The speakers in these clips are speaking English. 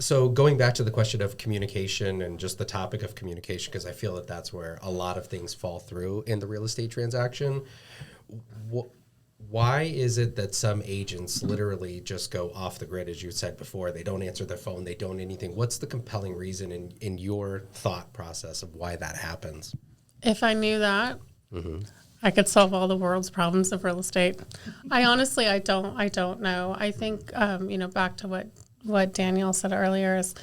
So going back to the question of communication and just the topic of communication, because I feel that that's where a lot of things fall through in the real estate transaction. Why is it that some agents literally just go off the grid, as you said before? They don't answer their phone. They don't anything. What's the compelling reason in your thought process of why that happens? If I knew that, I could solve all the world's problems of real estate. I honestly, I don't know. I think, back to what Daniel said earlier, is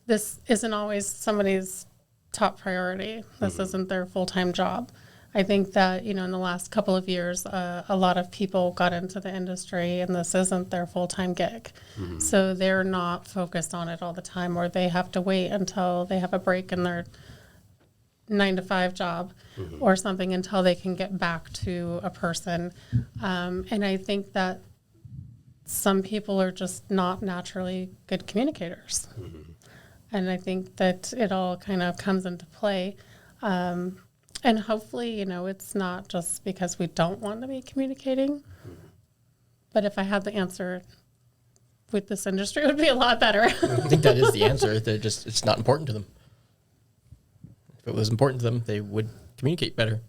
this isn't always somebody's top priority. This isn't their full-time job. I think that, in the last couple of years, a lot of people got into the industry and this isn't their full-time gig. So they're not focused on it all the time, or they have to wait until they have a break in their 9-to-5 job or something until they can get back to a person. And I think that some people are just not naturally good communicators. And I think that it all kind of comes into play. And hopefully, it's not just because we don't want to be communicating. But if I had the answer with this industry, it would be a lot better. I think that is the answer. It's not important to them. If it was important to them, they would communicate better.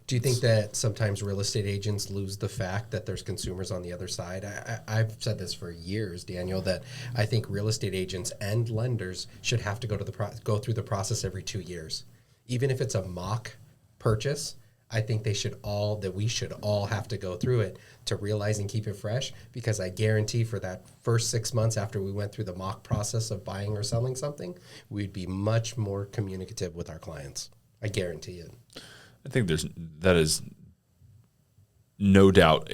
Do you think that sometimes real estate agents lose the fact that there's consumers on the other side? I've said this for years, Daniel, that I think real estate agents and lenders should have to go through the process every 2 years. Even if it's a mock purchase, I think we should all have to go through it to realize and keep it fresh, because I guarantee for that first 6 months after we went through the mock process of buying or selling something, we'd be much more communicative with our clients. I guarantee it. I think that is no doubt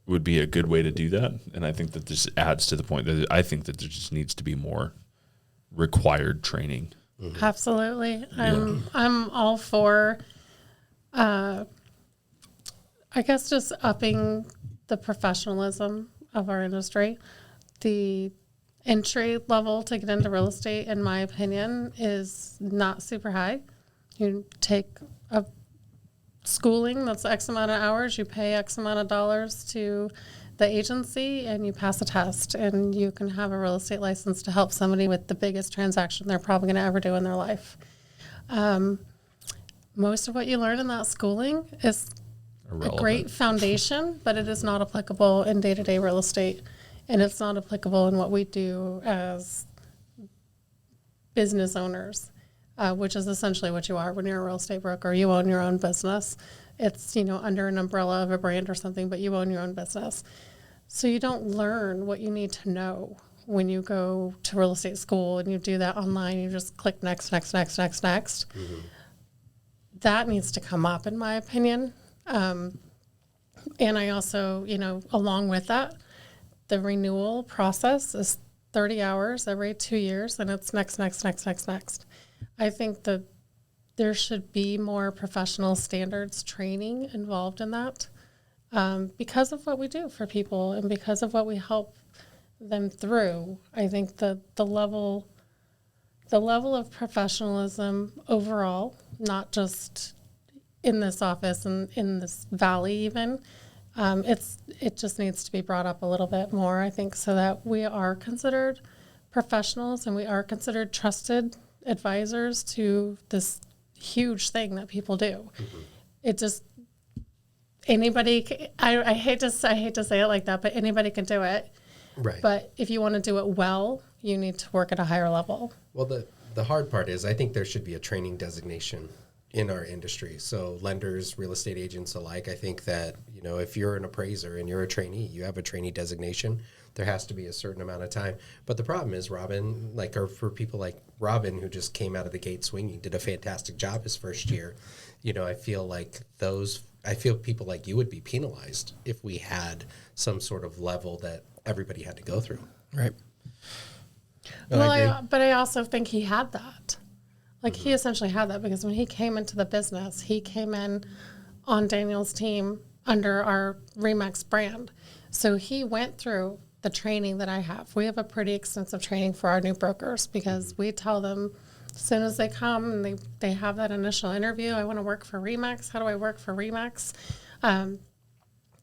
would be a good way to do that. And I think that this adds to the point that I think that there just needs to be more required training. Absolutely. I'm all for, I guess, just upping the professionalism of our industry. The entry level to get into real estate, in my opinion, is not super high. You take a schooling that's X amount of hours, you pay X amount of dollars to the agency, and you pass a test, and you can have a real estate license to help somebody with the biggest transaction they're probably going to ever do in their life. Most of what you learn in that schooling is a great foundation, but it is not applicable in day-to-day real estate, and it's not applicable in what we do as business owners, which is essentially what you are when you're a real estate broker. You own your own business. It's, under an umbrella of a brand or something, but you own your own business. So you don't learn what you need to know when you go to real estate school and you do that online. You just click next. That needs to come up, in my opinion. And I also, along with that, the renewal process is 30 hours every 2 years, and it's next. I think that there should be more professional standards training involved in that, because of what we do for people and because of what we help them through. I think the level of professionalism overall, not just in this office and in this valley even, it just needs to be brought up a little bit more, I think, so that we are considered professionals and we are considered trusted advisors to this huge thing that people do. It just, anybody, I hate to say it like that, but anybody can do it. Right. But if you want to do it well, you need to work at a higher level. Well, the hard part is I think there should be a training designation in our industry. So lenders, real estate agents alike, I think that, if you're an appraiser and you're a trainee, you have a trainee designation, there has to be a certain amount of time. But the problem is, Robin, or for people like Robin, who just came out of the gate swinging, did a fantastic job his first year, I feel people like you would be penalized if we had some sort of level that everybody had to go through. Right. But I also think he had that. He essentially had that, because when he came into the business, he came in on Daniel's team under our RE/MAX brand. So he went through the training that I have. We have a pretty extensive training for our new brokers, because we tell them as soon as they come and they have that initial interview, I want to work for RE/MAX. How do I work for RE/MAX?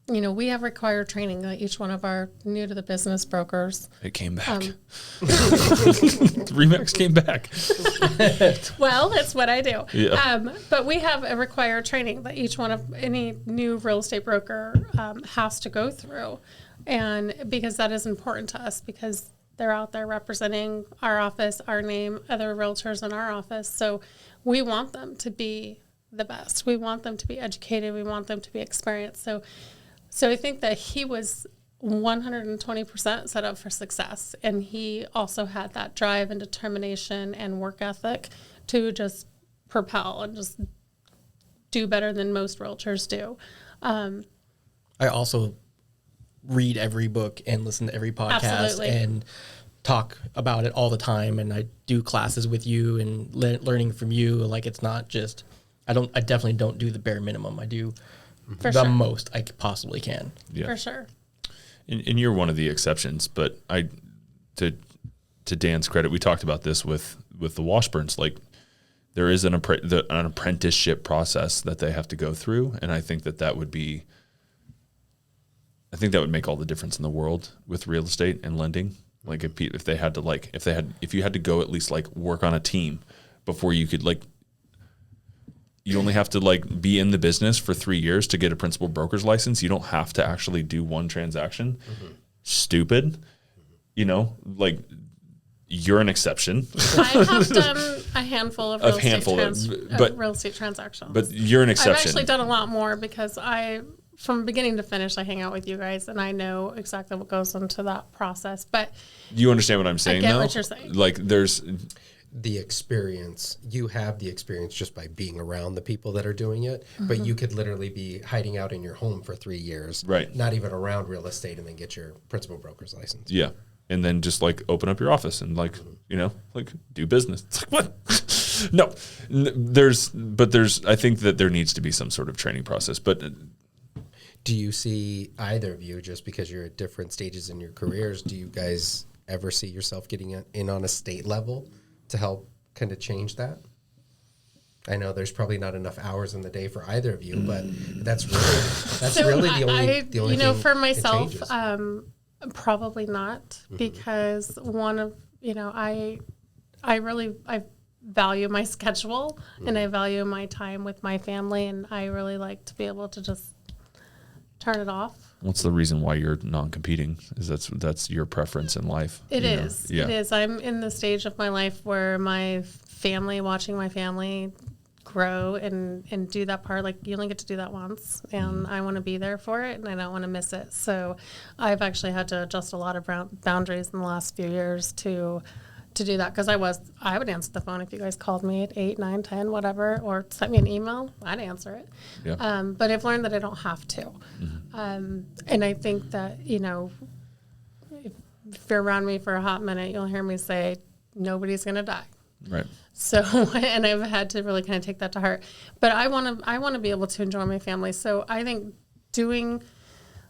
we have required training that each one of our new to the business brokers. It came back. Remix came back. Well, that's what I do. Yeah. But we have a required training that each one of any new real estate broker has to go through. And because that is important to us, because they're out there representing our office, our name, other realtors in our office. So we want them to be the best. We want them to be educated. We want them to be experienced. So I think that he was 120% set up for success. And he also had that drive and determination and work ethic to just propel and just do better than most realtors do. I also read every book and listen to every podcast Absolutely. and talk about it all the time. And I do classes with you and learning from you. Like, it's not just, I definitely don't do the bare minimum. I do For the sure. most I possibly can. Yeah. For sure. And you're one of the exceptions, but to Dan's credit, we talked about this with the Washburns. Like, there is an apprenticeship process that they have to go through, and I think that would make all the difference in the world with real estate and lending. Like, if you had to go at least like work on a team before you could, like, you only have to like be in the business for 3 years to get a principal broker's license. You don't have to actually do one transaction. Mm-hmm. Stupid. Like, you're an exception. I have done a handful of real estate transactions. But you're an exception. I've actually done a lot more because from beginning to finish, I hang out with you guys and I know exactly what goes into that process. But you understand what I'm saying, I get though? what you're saying. Like, there's the experience. You have the experience just by being around the people that are doing it, but you could literally be hiding out in your home for 3 years, right? Not even around real estate, and then get your principal broker's license. Yeah. And then just like open up your office and like, like do business. It's like, what? No, I think that there needs to be some sort of training process. But do you see either of you, just because you're at different stages in your careers, do you guys ever see yourself getting in on a state level to help kind of change that? I know there's probably not enough hours in the day for either of you, but that's really the only thing for myself, it changes. Probably not, because I value my schedule and I value my time with my family, and I really like to be able to just turn it off. What's the reason why you're non-competing? Is that's your preference in life? It is. Yeah. It is. I'm in the stage of my life where watching my family grow and do that part. Like, you only get to do that once, and I want to be there for it, and I don't want to miss it. So I've actually had to adjust a lot of boundaries in the last few years to do that, because I would answer the phone if you guys called me at 8, 9, 10, whatever, or sent me an email, I'd answer it. Yeah. But I've learned that I don't have to. Mm-hmm. And I think that, if you're around me for a hot minute, you'll hear me say, nobody's going to die. Right. So, and I've had to really kind of take that to heart. But I want to be able to enjoy my family. So I think doing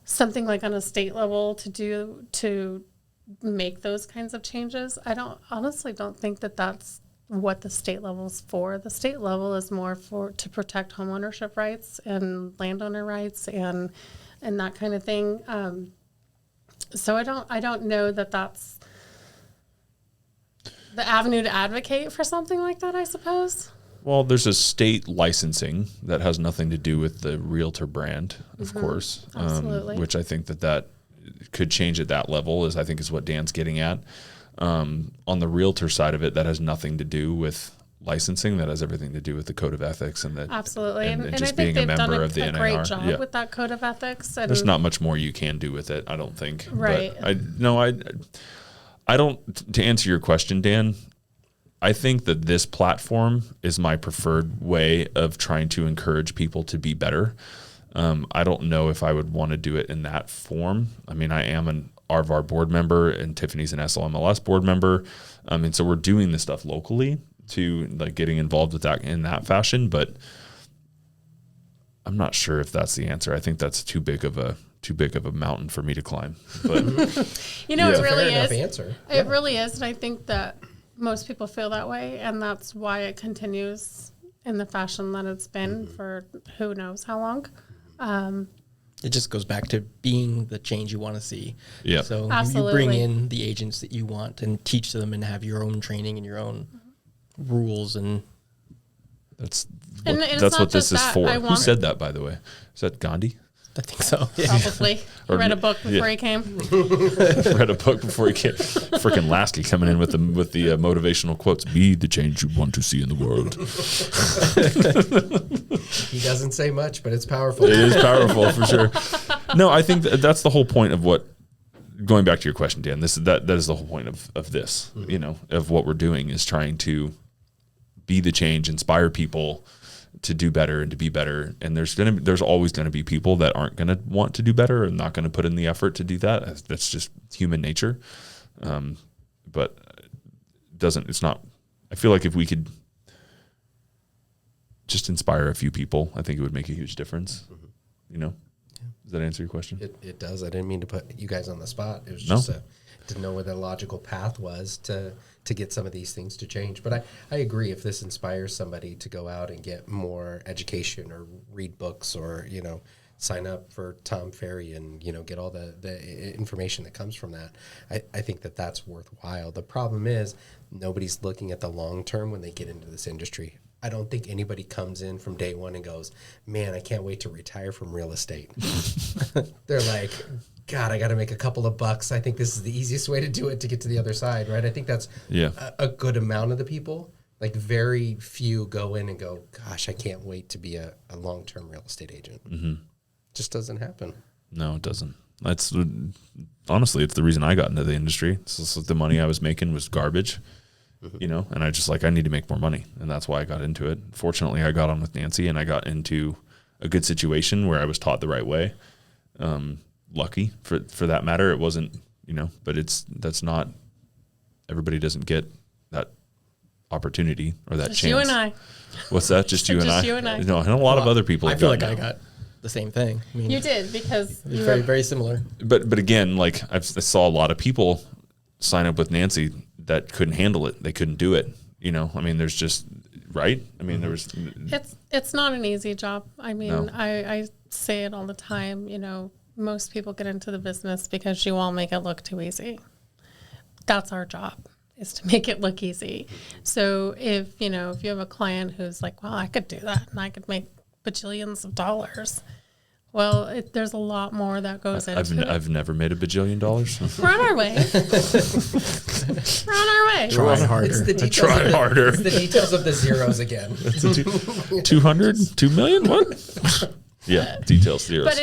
something like on a state level to make those kinds of changes, I honestly don't think that that's what the state level is for. The state level is more to protect homeownership rights and landowner rights and that kind of thing. So I don't know that that's the avenue to advocate for something like that, I suppose. Well, there's a state licensing that has nothing to do with the Realtor brand, of course, Absolutely. Which I think that could change at that level, is what Dan's getting at. On the Realtor side of it, that has nothing to do with licensing. That has everything to do with the code of ethics and that. Absolutely, and I just think being a they've done member of the a NAR. great job with that code of ethics. And there's not much more you can do with it, I don't think. Right. But I don't. To answer your question, Dan, I think that this platform is my preferred way of trying to encourage people to be better. I don't know if I would want to do it in that form. I mean, I am an RVAR board member, and Tiffany's an SLMLS board member. And so we're doing this stuff locally to like getting involved with that in that fashion, but I'm not sure if that's the answer. I think that's too big of a mountain for me to climb. But it really is. Answer. It really is, and I think that most people feel that way, and that's why it continues in the fashion that it's been for who knows how long. it just goes back to being the change you want to see. Yeah. So you Absolutely. bring in the agents that you want and teach them and have your own training and your own rules. And That's And what, it's that's not what this just is that. for. I Who want- said that, by the way? Is that Gandhi? I think so. Probably. He Or- read a book before yeah. he came. Read a book before he came. Freaking Lasky coming in with the motivational quotes. Be the change you want to see in the world. He doesn't say much, but it's powerful. It is powerful for sure. No, I think that's the whole point of what. Going back to your question, Dan, that is the whole point of this. You know, of what we're doing is trying to be the change, inspire people to do better and to be better. And there's always going to be people that aren't going to want to do better and not going to put in the effort to do that. That's just human nature. But it's not. I feel like if we could just inspire a few people, I think it would make a huge difference. You know. Does that answer your question? It does. I didn't mean to put you guys on the spot. It was No. just to know where the logical path was to get some of these things to change. But I agree, if this inspires somebody to go out and get more education or read books or, you know, sign up for Tom Ferry and, you know, get all the information that comes from that, I think that's worthwhile. The problem is nobody's looking at the long term when they get into this industry. I don't think anybody comes in from day one and goes, man, I can't wait to retire from real estate. They're like, God, I got to make a couple of bucks. I think this is the easiest way to do it to get to the other side, right? I think that's a good amount of the people. Like very few go in and go, gosh, I can't wait to be a long-term real estate agent. Just doesn't happen. No, it doesn't. That's honestly, it's the reason I got into the industry. It's just the money I was making was garbage. You know, and I need to make more money, and that's why I got into it. Fortunately, I got on with Nancy, and I got into a good situation where I was taught the right way. Lucky for that matter, it wasn't, you know, but that's not, everybody doesn't get that opportunity or that Just chance. you and I. What's that? Just you and I? Just you and I. No, and a lot of other people. I have feel like gotten I got the same thing. I mean, You did, because you very, were, very similar. But again, like I saw a lot of people sign up with Nancy that couldn't handle it. They couldn't do it. You know, I mean, there's just, right? I mean, there was. it's not an easy job. I mean, No. I say it all the time, you know, most people get into the business because you all make it look too easy. That's our job, is to make it look easy. So if you have a client who's like, well, I could do that and I could make bajillions of dollars. Well, there's a lot more that goes into it. I've never made $1 bajillion. We're on our way. We're on our way. Try harder. It's the details try of the, harder. It's the details of the zeros again. 200, 2 million? What? Yeah, details, zeros. But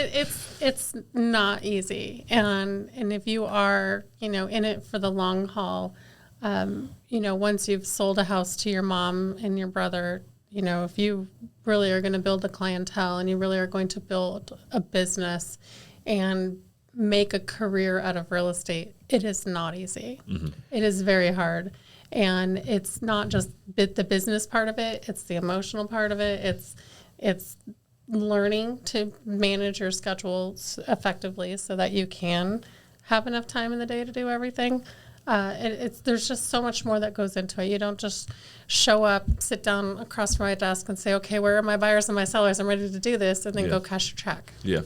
it's not easy, and if you are in it for the long haul, once you've sold a house to your mom and your brother, if you really are going to build a clientele and you really are going to build a business and make a career out of real estate, it is not easy. Mm-hmm. It is very hard. And it's not just the business part of it, it's the emotional part of it. It's learning to manage your schedules effectively so that you can have enough time in the day to do everything. There's just so much more that goes into it. You don't just show up, sit down across from my desk and say, okay, where are my buyers and my sellers? I'm ready to do this, and then go cash your check. Yeah.